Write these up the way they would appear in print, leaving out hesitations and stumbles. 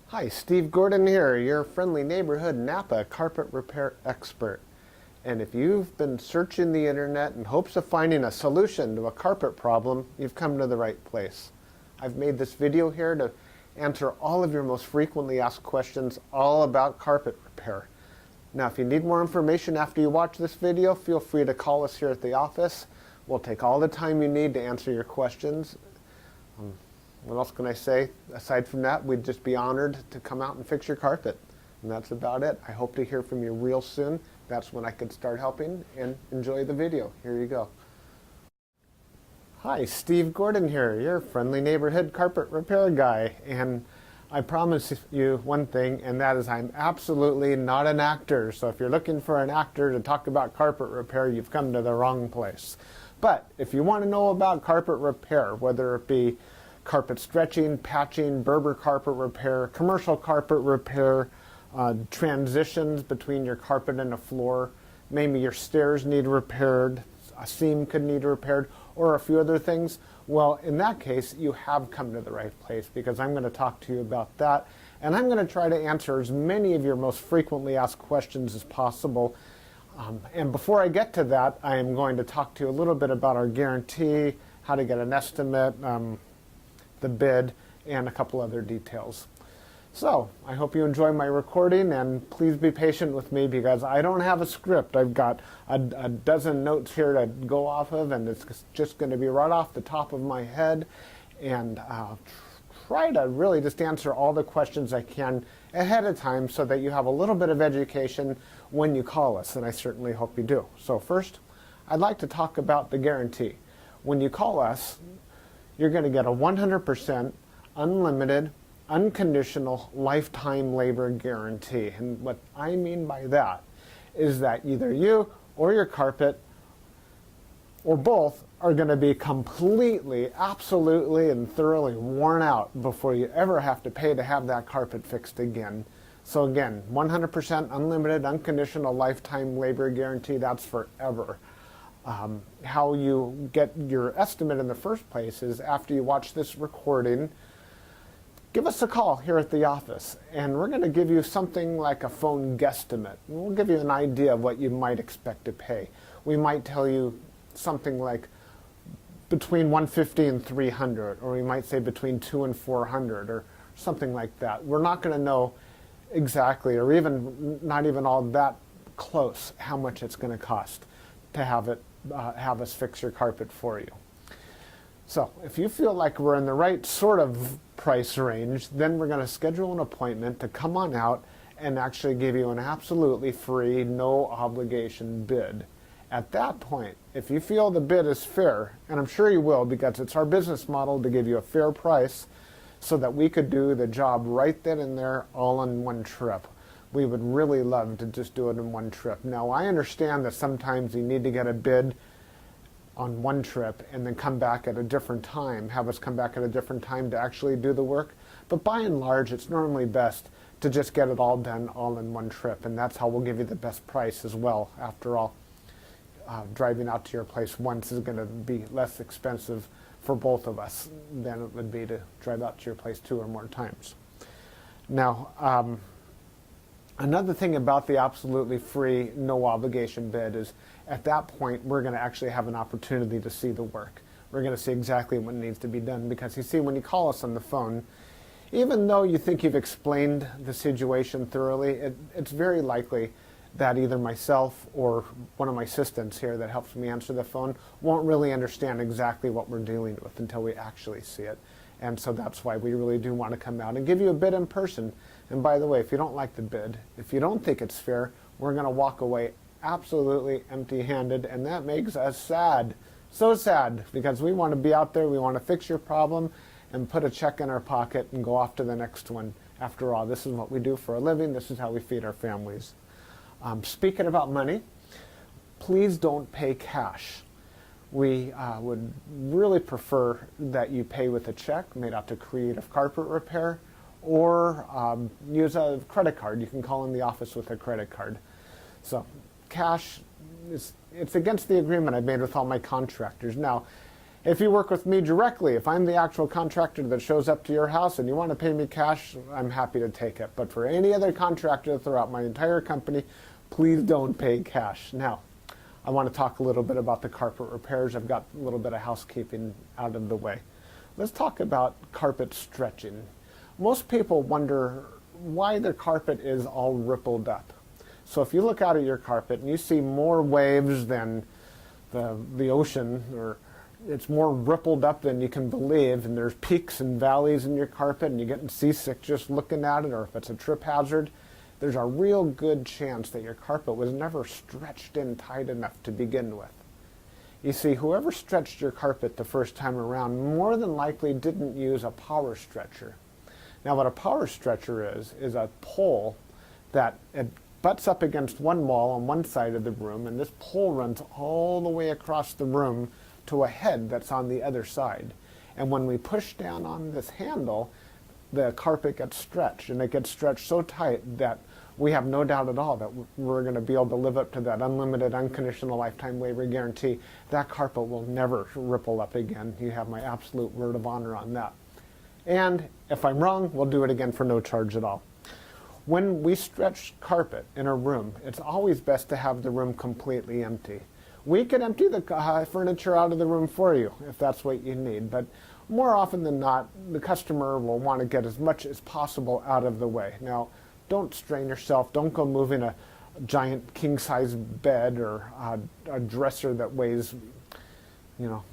Hi, Steve Gordon here, your friendly neighborhood Napa carpet repair expert. And if you've been searching the internet in hopes of finding a solution to a carpet problem, you've come to the right place. I've made this video here to answer all of your most frequently asked questions all about carpet repair. Now, if you need more information after you watch this video, feel free to call us here at the office. We'll take all the time you need to answer your questions. What else can I say? Aside from that, we'd just be honored to come out and fix your carpet. And that's about it. I hope to hear from you real soon. That's when I could start helping, and enjoy the video. Here you go. Hi, Steve Gordon here, your friendly neighborhood carpet repair guy. And I promise you one thing, and that is I'm absolutely not an actor. So if you're looking for an actor to talk about carpet repair, you've come to the wrong place. But if you want to know about carpet repair, whether it be carpet stretching, patching, Berber carpet repair, commercial carpet repair, transitions between your carpet and a floor, maybe your stairs need repaired, a seam could need repaired, or a few other things, well, in that case, you have come to the right place, because I'm going to talk to you about that, and I'm going to try to answer as many of your most frequently asked questions as possible. And before I get to that, I am going to talk to you a little bit about our guarantee, how to get an estimate, the bid, and a couple other details. So I hope you enjoy my recording, and please be patient with me because I don't have a script. I've got a dozen notes here to go off of, and it's just going to be right off the top of my head, and try to really just answer all the questions I can ahead of time so that you have a little bit of education when you call us, and I certainly hope you do. So first, I'd like to talk about the guarantee. When you call us, you're going to get a 100% unlimited, unconditional lifetime labor guarantee. And what I mean by that is that either you or your carpet or both are going to be completely, absolutely, and thoroughly worn out before you ever have to pay to have that carpet fixed again. So again, 100% unlimited, unconditional lifetime labor guarantee, that's forever. How you get your estimate in the first place is after you watch this recording, give us a call here at the office, and we're going to give you something like a phone guesstimate. We'll give you an idea of what you might expect to pay. We might tell you something like between $150 and $300, or we might say between $200 and $400, or something like that. We're not going to know exactly, or even not even all that close, how much it's going to cost to have us fix your carpet for you. So if you feel like we're in the right sort of price range, then we're going to schedule an appointment to come on out and actually give you an absolutely free, no obligation bid. At that point, if you feel the bid is fair, and I'm sure you will because it's our business model to give you a fair price so that we could do the job right then and there all in one trip. We would really love to just do it in one trip. Now, I understand that sometimes you need to get a bid on one trip and then come back at a different time, have us come back at a different time to actually do the work. But by and large, it's normally best to just get it all done all in one trip, and that's how we'll give you the best price as well. After all, driving out to your place once is going to be less expensive for both of us than it would be to drive out to your place 2 or more times. Now, another thing about the absolutely free, no obligation bid is at that point we're going to actually have an opportunity to see the work. We're going to see exactly what needs to be done, because you see, when you call us on the phone, even though you think you've explained the situation thoroughly, it's very likely that either myself or one of my assistants here that helps me answer the phone won't really understand exactly what we're dealing with until we actually see it. And so that's why we really do want to come out and give you a bid in person. And by the way, if you don't like the bid, if you don't think it's fair, we're going to walk away absolutely empty-handed, and that makes us sad. So sad, because we want to be out there, we want to fix your problem and put a check in our pocket and go off to the next one. After all, this is what we do for a living. This is how we feed our families. Speaking about money, please don't pay cash. We would really prefer that you pay with a check made out to Creative Carpet Repair, or use a credit card. You can call in the office with a credit card. So cash, it's against the agreement I made with all my contractors. Now, If you work with me directly, if I'm the actual contractor that shows up to your house and you want to pay me cash, I'm happy to take it. But for any other contractor throughout my entire company, please don't pay cash. Now, I want to talk a little bit about the carpet repairs. I've got a little bit of housekeeping out of the way. Let's talk about carpet stretching. Most people wonder why their carpet is all rippled up. So if you look out at your carpet and you see more waves than the ocean, or it's more rippled up than you can believe, and there's peaks and valleys in your carpet and you're getting seasick just looking at it, or if it's a trip hazard, there's a real good chance that your carpet was never stretched in tight enough to begin with. You see, whoever stretched your carpet the first time around more than likely didn't use a power stretcher. Now what a power stretcher is a pole that it butts up against one wall on one side of the room, and this pole runs all the way across the room to a head that's on the other side. And when we push down on this handle, the carpet gets stretched, and it gets stretched so tight that we have no doubt at all that we're going to be able to live up to that unlimited, unconditional lifetime waiver guarantee. That carpet will never ripple up again. You have my absolute word of honor on that. And if I'm wrong, we'll do it again for no charge at all. When we stretch carpet in a room, it's always best to have the room completely empty. We can empty the furniture out of the room for you if that's what you need, but more often than not, the customer will want to get as much as possible out of the way. Now, don't strain yourself. Don't go moving a giant king-size bed or a dresser that weighs,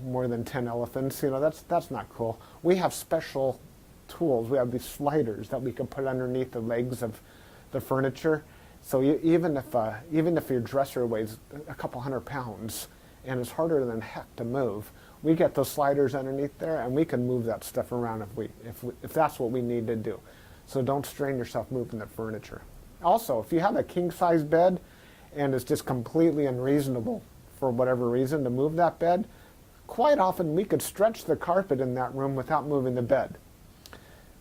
more than 10 elephants. That's not cool. We have special tools. We have these sliders that we can put underneath the legs of the furniture. So even if your dresser weighs a couple hundred pounds and it's harder than heck to move, we get those sliders underneath there and we can move that stuff around if that's what we need to do. So don't strain yourself moving the furniture. Also, if you have a king-size bed and it's just completely unreasonable for whatever reason to move that bed, quite often we could stretch the carpet in that room without moving the bed.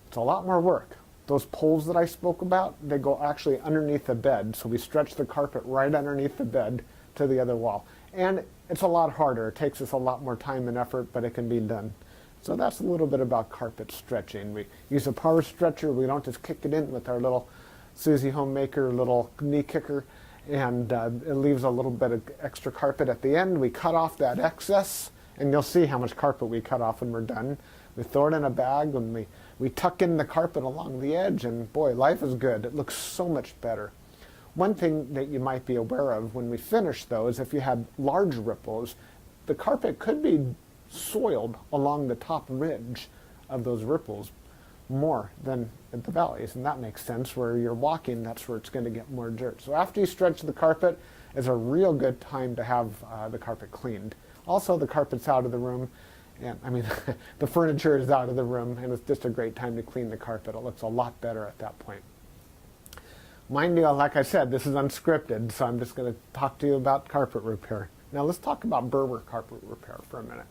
It's a lot more work. Those poles that I spoke about, they go actually underneath the bed, so we stretch the carpet right underneath the bed to the other wall. And it's a lot harder. It takes us a lot more time and effort, but it can be done. So that's a little bit about carpet stretching. We use a power stretcher. We don't just kick it in with our little Susie Homemaker little knee kicker, and it leaves a little bit of extra carpet at the end. We cut off that excess, and you'll see how much carpet we cut off when we're done. We throw it in a bag, and we tuck in the carpet along the edge, and boy, life is good. It looks so much better. One thing that you might be aware of when we finish, though, is if you had large ripples, the carpet could be soiled along the top ridge of those ripples more than at the valleys, and that makes sense. Where you're walking, that's where it's going to get more dirt. So after you stretch the carpet is a real good time to have the carpet cleaned. Also, the carpet's out of the room, and the furniture is out of the room, and it's just a great time to clean the carpet. It looks a lot better at that point. Mind you, like I said, this is unscripted, so I'm just going to talk to you about carpet repair. Now let's talk about Berber carpet repair for a minute.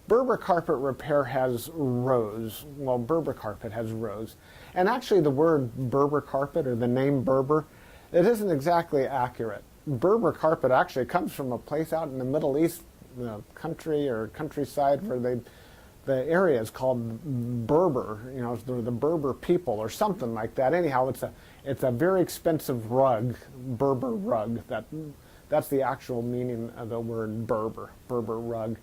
Berber carpet repair has rows. Well, Berber carpet has rows. And actually the word Berber carpet, or the name Berber, it isn't exactly accurate. Berber carpet actually comes from a place out in the Middle East, country or countryside, where the area is called Berber, the Berber people or something like that. Anyhow, it's a very expensive rug, Berber rug. That's the actual meaning of the word Berber rug.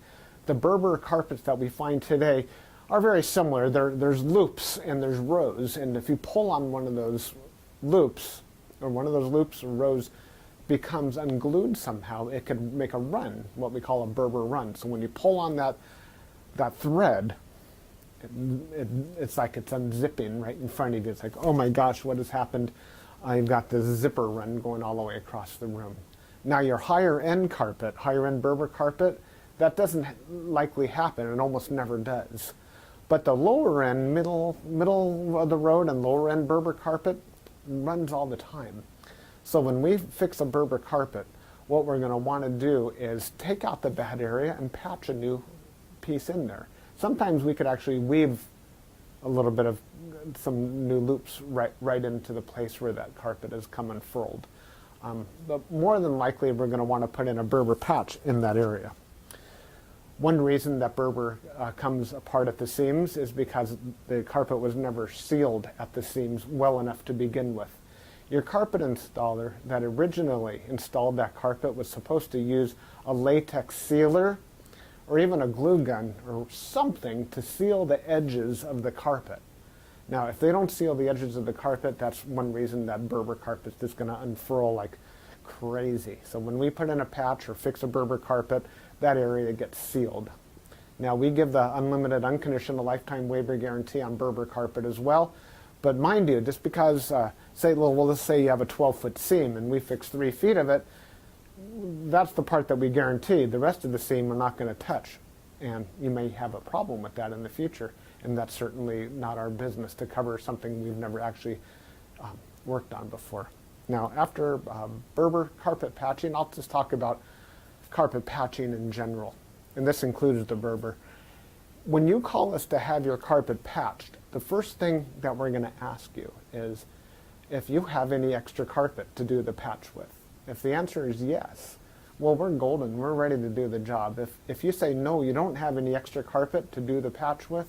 The Berber carpets that we find today are very similar. There's loops and there's rows, and if you pull on one of those loops, or rows becomes unglued somehow, it could make a run, what we call a Berber run. So when you pull on that thread, it's like it's unzipping right in front of you. It's like, oh my gosh, what has happened? I've got this zipper run going all the way across the room. Now your higher end Berber carpet, that doesn't likely happen. It almost never does. But the lower end, middle of the road and lower end Berber carpet runs all the time. So when we fix a Berber carpet, what we're going to want to do is take out the bad area and patch a new piece in there. Sometimes we could actually weave a little bit of some new loops right into the place where that carpet has come unfurled. But more than likely, we're going to want to put in a Berber patch in that area. One reason that Berber comes apart at the seams is because the carpet was never sealed at the seams well enough to begin with. Your carpet installer that originally installed that carpet was supposed to use a latex sealer or even a glue gun or something to seal the edges of the carpet. Now, if they don't seal the edges of the carpet, that's one reason that Berber carpet is just going to unfurl like crazy. So when we put in a patch or fix a Berber carpet, that area gets sealed. Now, we give the unlimited, unconditional lifetime waiver guarantee on Berber carpet as well. But mind you, just because, let's say you have a 12-foot seam and we fix 3 feet of it, that's the part that we guarantee. The rest of the seam we're not going to touch. And you may have a problem with that in the future. And that's certainly not our business to cover something we've never actually worked on before. Now, after Berber carpet patching, I'll just talk about carpet patching in general. And this includes the Berber. When you call us to have your carpet patched, the first thing that we're going to ask you is if you have any extra carpet to do the patch with. If the answer is yes, well, we're golden. We're ready to do the job. If you say no, you don't have any extra carpet to do the patch with,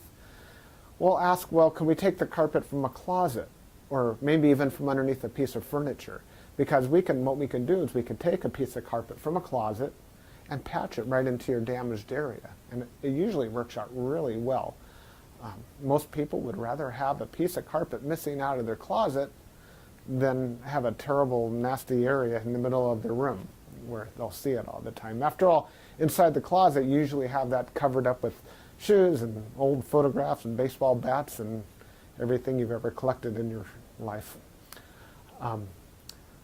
we'll ask, well, can we take the carpet from a closet or maybe even from underneath a piece of furniture? Because what we can do is we can take a piece of carpet from a closet and patch it right into your damaged area. And it usually works out really well. Most people would rather have a piece of carpet missing out of their closet than have a terrible, nasty area in the middle of their room where they'll see it all the time. After all, inside the closet, you usually have that covered up with shoes and old photographs and baseball bats and everything you've ever collected in your life.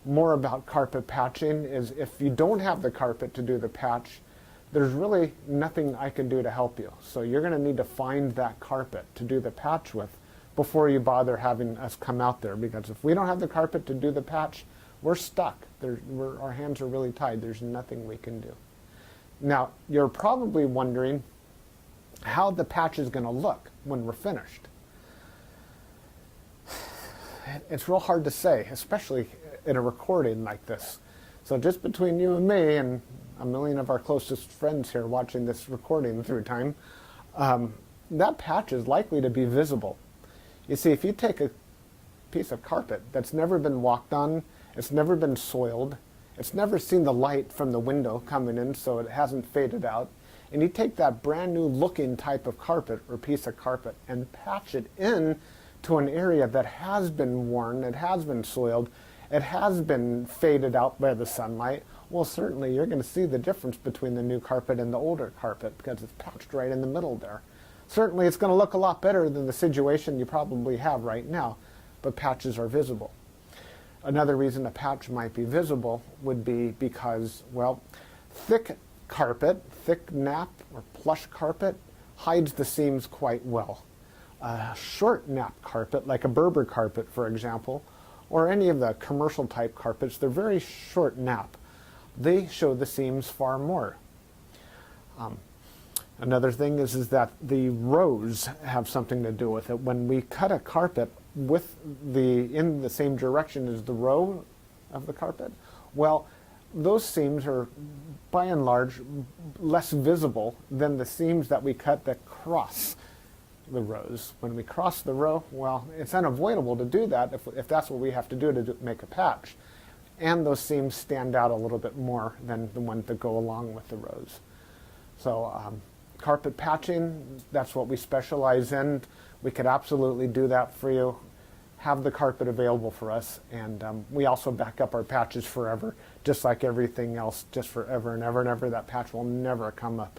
More about carpet patching is if you don't have the carpet to do the patch, there's really nothing I can do to help you. So you're going to need to find that carpet to do the patch with before you bother having us come out there, because if we don't have the carpet to do the patch, we're stuck. Our hands are really tied. There's nothing we can do. Now, you're probably wondering how the patch is going to look when we're finished. It's real hard to say, especially in a recording like this. So just between you and me and a million of our closest friends here watching this recording through time, that patch is likely to be visible. You see, if you take a piece of carpet that's never been walked on, it's never been soiled, it's never seen the light from the window coming in so it hasn't faded out, and you take that brand new looking type of carpet or piece of carpet and patch it in to an area that has been worn, it has been soiled, it has been faded out by the sunlight, well, certainly you're going to see the difference between the new carpet and the older carpet because it's patched right in the middle there. Certainly it's going to look a lot better than the situation you probably have right now, but patches are visible. Another reason a patch might be visible would be because, well, thick carpet, thick nap or plush carpet hides the seams quite well. A short nap carpet, like a Berber carpet, for example, or any of the commercial type carpets, they're very short nap. They show the seams far more. Another thing is that the rows have something to do with it. When we cut a carpet in the same direction as the row of the carpet, well, those seams are by and large less visible than the seams that we cut that cross the rows. When we cross the row, well, it's unavoidable to do that if that's what we have to do to make a patch. And those seams stand out a little bit more than the ones that go along with the rows. So carpet patching, that's what we specialize in. We could absolutely do that for you. Have the carpet available for us, and we also back up our patches forever, just like everything else, just forever and ever and ever. That patch will never come up.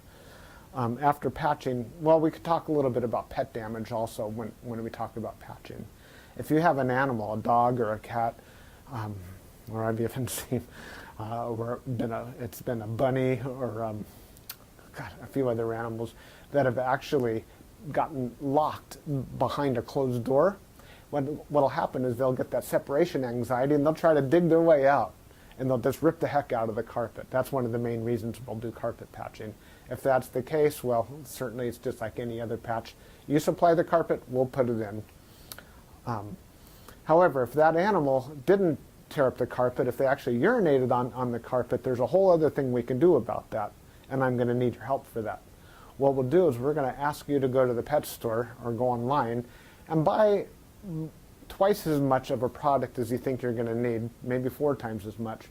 After patching, well, we could talk a little bit about pet damage also when we talk about patching. If you have an animal, a dog or a cat, or I've even seen it's been a bunny or a few other animals that have actually gotten locked behind a closed door. What'll happen is they'll get that separation anxiety and they'll try to dig their way out and they'll just rip the heck out of the carpet. That's one of the main reasons we'll do carpet patching. If that's the case, well, certainly it's just like any other patch. You supply the carpet, we'll put it in. However, if that animal didn't tear up the carpet, if they actually urinated on the carpet, there's a whole other thing we can do about that, and I'm going to need your help for that. what we'll do is we're going to ask you to go to the pet store or go online and buy twice as much of a product as you think you're going to need, maybe 4 times as much,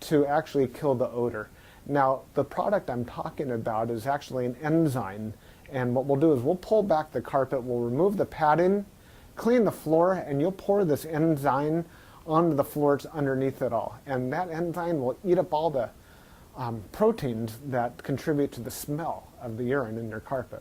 to actually kill the odor. Now, the product I'm talking about is actually an enzyme, and what we'll do is we'll pull back the carpet, we'll remove the padding, clean the floor, and you'll pour this enzyme onto the floors underneath it all. And that enzyme will eat up all the proteins that contribute to the smell of the urine in your carpet.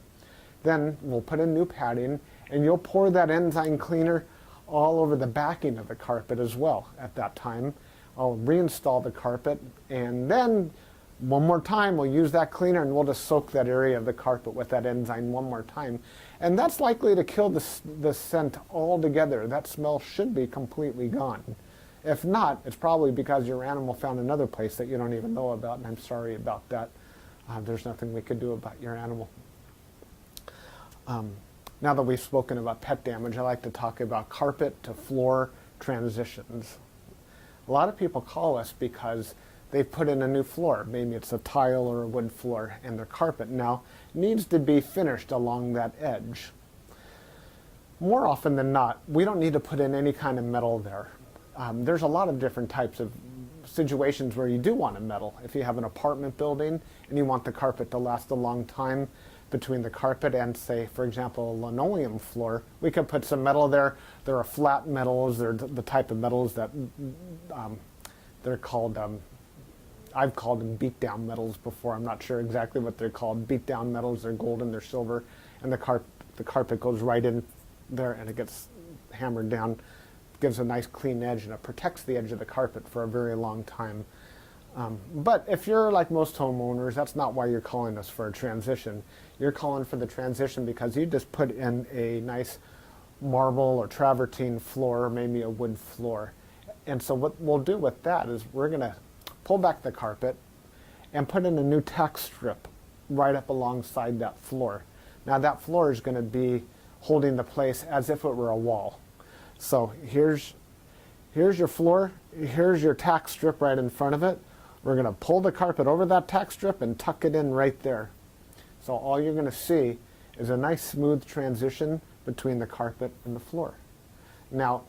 Then we'll put in new padding, and you'll pour that enzyme cleaner all over the backing of the carpet as well at that time. I'll reinstall the carpet, and then one more time we'll use that cleaner and we'll just soak that area of the carpet with that enzyme one more time. And that's likely to kill the scent altogether. That smell should be completely gone. If not, it's probably because your animal found another place that you don't even know about, and I'm sorry about that. There's nothing we could do about your animal. Now that we've spoken about pet damage, I like to talk about carpet to floor transitions. A lot of people call us because they've put in a new floor. Maybe it's a tile or a wood floor, and their carpet now needs to be finished along that edge. More often than not, we don't need to put in any kind of metal there. There's a lot of different types of situations where you do want a metal. If you have an apartment building and you want the carpet to last a long time between the carpet and, say, for example, a linoleum floor, we could put some metal there. There are flat metals. They're the type of metals that they're called, I've called them beat-down metals before. I'm not sure exactly what they're called. Beat-down metals, they're golden, they're silver, and the carpet goes right in there and it gets hammered down. Gives a nice clean edge, and it protects the edge of the carpet for a very long time. But if you're like most homeowners, that's not why you're calling us for a transition. You're calling for the transition because you just put in a nice marble or travertine floor, or maybe a wood floor. And so what we'll do with that is we're going to pull back the carpet and put in a new tack strip right up alongside that floor. Now that floor is going to be holding the place as if it were a wall. So here's your floor, here's your tack strip right in front of it. We're going to pull the carpet over that tack strip and tuck it in right there. So all you're going to see is a nice smooth transition between the carpet and the floor. Now,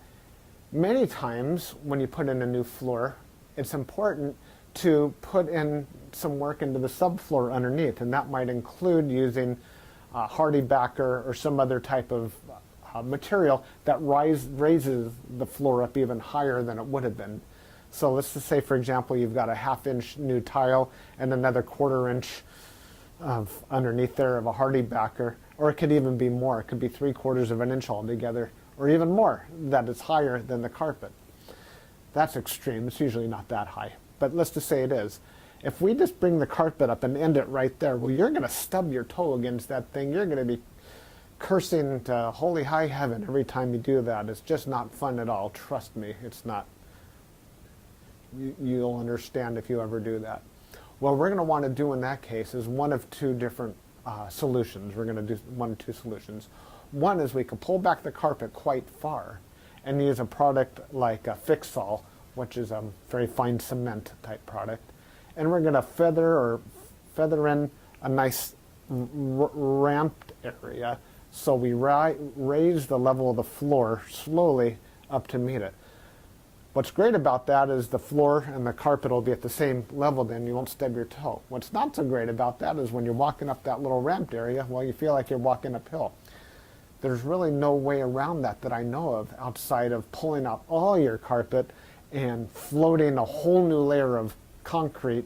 many times when you put in a new floor, it's important to put in some work into the subfloor underneath, and that might include using hardy backer or some other type of material that raises the floor up even higher than it would have been. So let's just say, for example, you've got a 1/2 inch new tile and another 1/4 inch of underneath there of a hardy backer, or it could even be more. It could be 3/4 of an inch altogether, or even more, that is higher than the carpet. That's extreme. It's usually not that high, but let's just say it is. If we just bring the carpet up and end it right there, well, you're going to stub your toe against that thing. You're going to be cursing to holy high heaven every time you do that. It's just not fun at all. Trust me, it's not. You'll understand if you ever do that. What we're going to want to do in that case is one of two different solutions. We're going to do one of two solutions. One is we can pull back the carpet quite far and use a product like a Fix-All, which is a very fine cement type product. And we're going to feather in a nice ramped area, so we raise the level of the floor slowly up to meet it. What's great about that is the floor and the carpet will be at the same level, then you won't stub your toe. What's not so great about that is when you're walking up that little ramped area, well, you feel like you're walking uphill. There's really no way around that I know of outside of pulling out all your carpet and floating a whole new layer of concrete,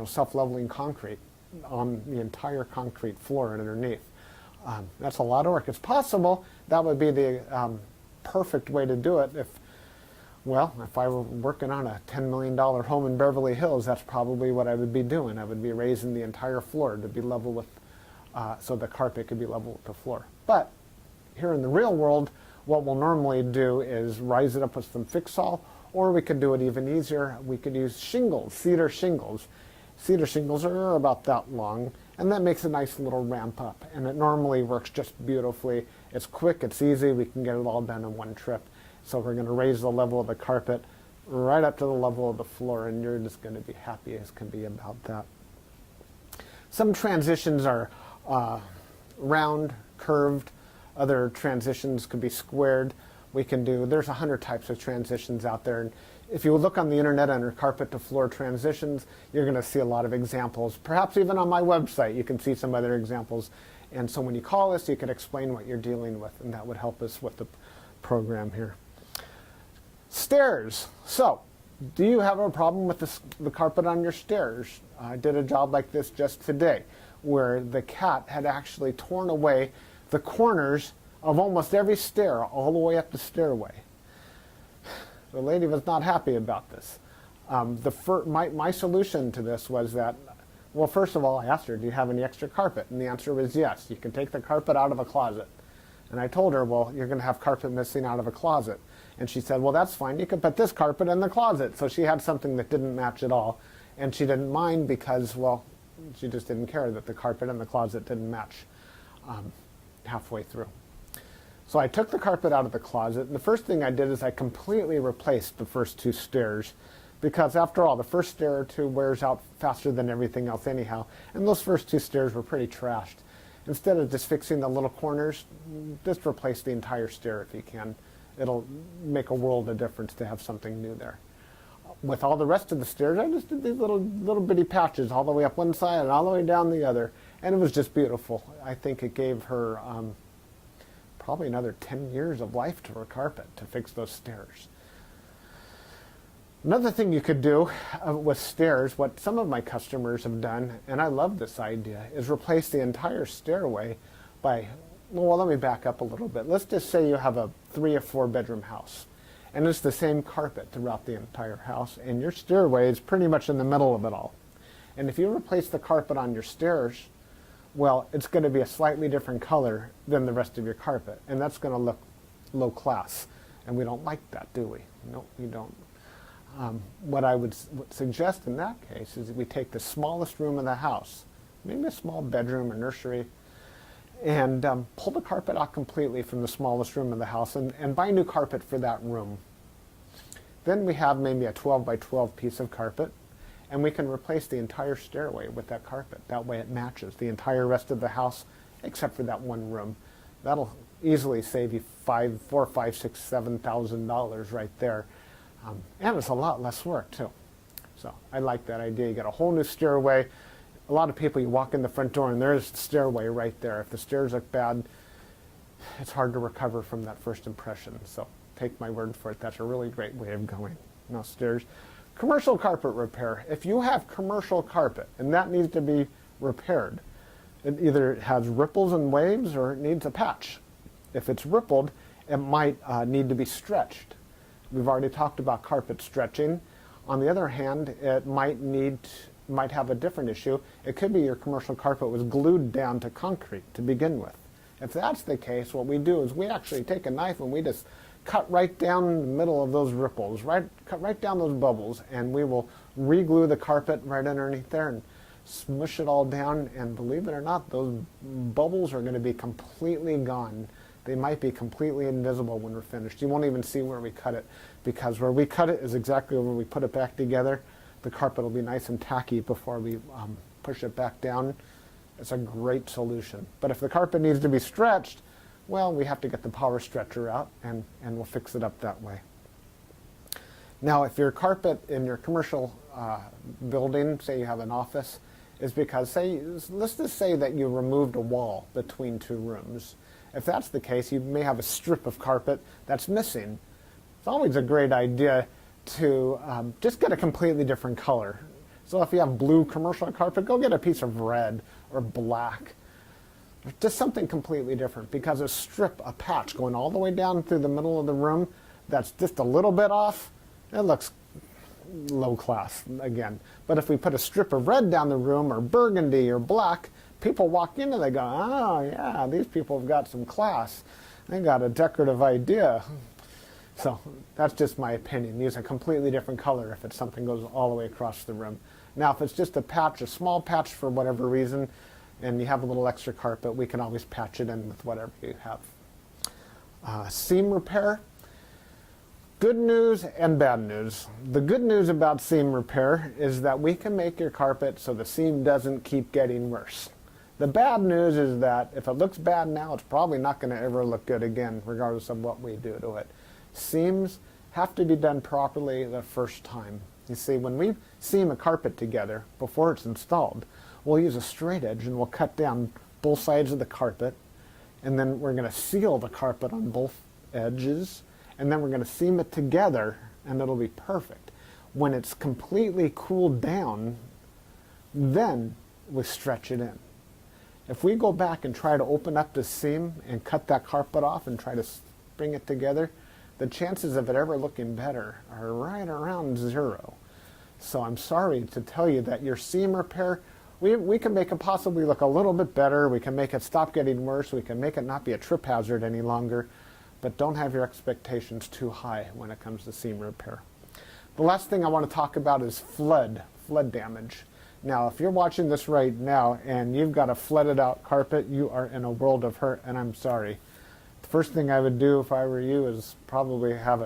self-leveling concrete on the entire concrete floor and underneath. That's a lot of work. It's possible that would be the perfect way to do it if I were working on a $10 million home in Beverly Hills, that's probably what I would be doing. I would be raising the entire floor to be level with, so the carpet could be level with the floor. But here in the real world, what we'll normally do is rise it up with some Fix-All, or we could do it even easier. We could use shingles, cedar shingles. Cedar shingles are about that long, and that makes a nice little ramp up, and it normally works just beautifully. It's quick, it's easy, we can get it all done in one trip. So we're going to raise the level of the carpet right up to the level of the floor, and you're just going to be happy as can be about that. Some transitions are round, curved. Other transitions could be squared. There's 100 types of transitions out there. And if you look on the internet under carpet to floor transitions, you're going to see a lot of examples. Perhaps even on my website, you can see some other examples. And so when you call us, you can explain what you're dealing with, and that would help us with the program here. Stairs. So, do you have a problem with the carpet on your stairs? I did a job like this just today, where the cat had actually torn away the corners of almost every stair all the way up the stairway. The lady was not happy about this. My solution to this was that, well, first of all, I asked her, do you have any extra carpet? And the answer was yes. You can take the carpet out of a closet. And I told her, well, you're going to have carpet missing out of a closet. And she said, well, that's fine. You can put this carpet in the closet. So she had something that didn't match at all. And she didn't mind because, well, she just didn't care that the carpet in the closet didn't match halfway through. So I took the carpet out of the closet, and the first thing I did is I completely replaced the first two stairs, because after all, the first stair or two wears out faster than everything else anyhow, and those first two stairs were pretty trashed. Instead of just fixing the little corners, just replace the entire stair if you can. It'll make a world of difference to have something new there. With all the rest of the stairs, I just did these little bitty patches all the way up one side and all the way down the other, and it was just beautiful. I think it gave her probably another 10 years of life to her carpet to fix those stairs. Another thing you could do with stairs, what some of my customers have done, and I love this idea, is replace the entire stairway by, well, let me back up a little bit. Let's just say you have a 3 or 4 bedroom house, and it's the same carpet throughout the entire house, and your stairway is pretty much in the middle of it all. And if you replace the carpet on your stairs, well, it's going to be a slightly different color than the rest of your carpet, and that's going to look low class, and we don't like that, do we? No, we don't. What I would suggest in that case is that we take the smallest room in the house, maybe a small bedroom or nursery, and pull the carpet out completely from the smallest room in the house and buy new carpet for that room. Then we have maybe a 12 by 12 piece of carpet, and we can replace the entire stairway with that carpet. That way it matches the entire rest of the house except for that one room. That'll easily save you $4,000, $5,000, $6,000, $7,000 right there. And it's a lot less work too. So I like that idea. You get a whole new stairway. A lot of people, you walk in the front door and there's the stairway right there. If the stairs look bad, it's hard to recover from that first impression. So take my word for it. That's a really great way of going. No stairs. Commercial carpet repair. If you have commercial carpet and that needs to be repaired, it either has ripples and waves or it needs a patch. If it's rippled, it might need to be stretched. We've already talked about carpet stretching. On the other hand, it might have a different issue. It could be your commercial carpet was glued down to concrete to begin with. If that's the case, what we do is we actually take a knife and we just cut right down the middle of those ripples, cut right down those bubbles, and we will re-glue the carpet right underneath there and smush it all down, and believe it or not, those bubbles are going to be completely gone. They might be completely invisible when we're finished. You won't even see where we cut it, because where we cut it is exactly where we put it back together. The carpet will be nice and tacky before we push it back down. It's a great solution. But if the carpet needs to be stretched, well, we have to get the power stretcher out, and we'll fix it up that way. Now, if your carpet in your commercial building, say you have an office, is because, let's just say that you removed a wall between two rooms. If that's the case, you may have a strip of carpet that's missing. It's always a great idea to just get a completely different color. So if you have blue commercial carpet, go get a piece of red or black. Just something completely different, because a patch going all the way down through the middle of the room that's just a little bit off, it looks low class again. But if we put a strip of red down the room, or burgundy or black, people walk in and they go, oh yeah, these people have got some class. They got a decorative idea. So that's just my opinion. Use a completely different color if it's something goes all the way across the room. Now if it's just a patch, a small patch for whatever reason, and you have a little extra carpet, we can always patch it in with whatever you have. Seam repair. Good news and bad news. The good news about seam repair is that we can make your carpet so the seam doesn't keep getting worse. The bad news is that if it looks bad now, it's probably not going to ever look good again, regardless of what we do to it. Seams have to be done properly the first time. You see, when we seam a carpet together before it's installed, we'll use a straight edge and we'll cut down both sides of the carpet, and then we're going to seal the carpet on both edges, and then we're going to seam it together, and it'll be perfect. When it's completely cooled down, then we stretch it in. If we go back and try to open up the seam and cut that carpet off and try to bring it together, the chances of it ever looking better are right around 0. So I'm sorry to tell you that your seam repair, we can make it possibly look a little bit better. We can make it stop getting worse. We can make it not be a trip hazard any longer. But don't have your expectations too high when it comes to seam repair. The last thing I want to talk about is flood damage. Now, if you're watching this right now and you've got a flooded out carpet, you are in a world of hurt, and I'm sorry. The first thing I would do if I were you is probably have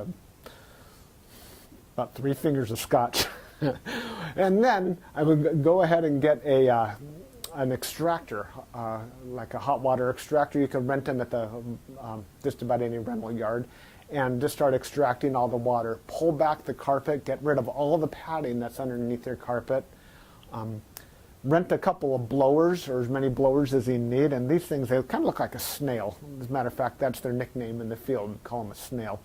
about 3 fingers of scotch. And then I would go ahead and get an extractor, like a hot water extractor. You can rent them at the just about any rental yard, and just start extracting all the water. Pull back the carpet, get rid of all the padding that's underneath your carpet. Rent a couple of blowers, or as many blowers as you need, and these things, they kind of look like a snail. As a matter of fact, that's their nickname in the field. We call them a snail.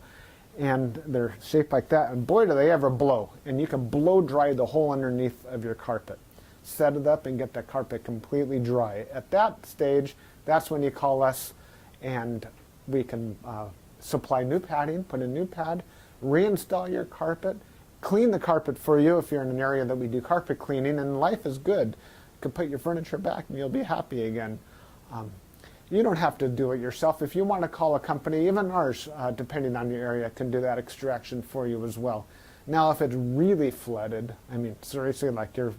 And they're shaped like that, and boy do they ever blow. And you can blow dry the whole underneath of your carpet. Set it up and get the carpet completely dry. At that stage, that's when you call us, and we can supply new padding, put a new pad, reinstall your carpet, clean the carpet for you if you're in an area that we do carpet cleaning, and life is good. You can put your furniture back and you'll be happy again. You don't have to do it yourself. If you want to call a company, even ours, depending on your area, can do that extraction for you as well. Now, if it's really flooded, I mean, seriously, like you're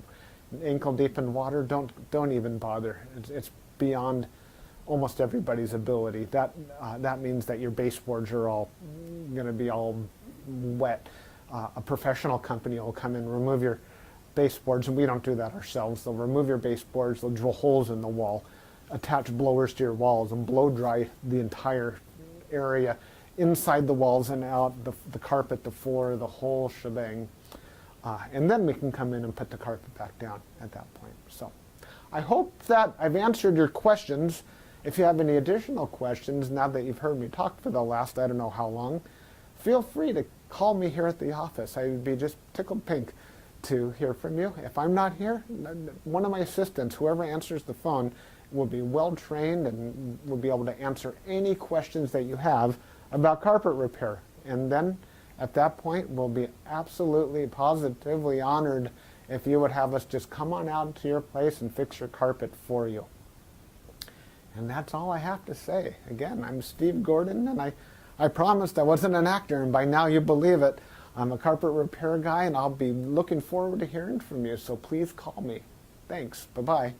ankle deep in water, don't even bother. It's beyond almost everybody's ability. That means that your baseboards are all going to be all wet. A professional company will come in, remove your baseboards, and we don't do that ourselves. They'll remove your baseboards, they'll drill holes in the wall, attach blowers to your walls, and blow dry the entire area, inside the walls and out, the carpet, the floor, the whole shebang. And then we can come in and put the carpet back down at that point. So I hope that I've answered your questions. If you have any additional questions, now that you've heard me talk for the last I don't know how long, feel free to call me here at the office. I would be just tickled pink to hear from you. If I'm not here, one of my assistants, whoever answers the phone, will be well trained and will be able to answer any questions that you have about carpet repair. And then at that point, we'll be absolutely positively honored if you would have us just come on out to your place and fix your carpet for you. And that's all I have to say. Again, I'm Steve Gordon, and I promised I wasn't an actor, and by now you believe it. I'm a carpet repair guy, and I'll be looking forward to hearing from you, so please call me. Thanks. Bye-bye.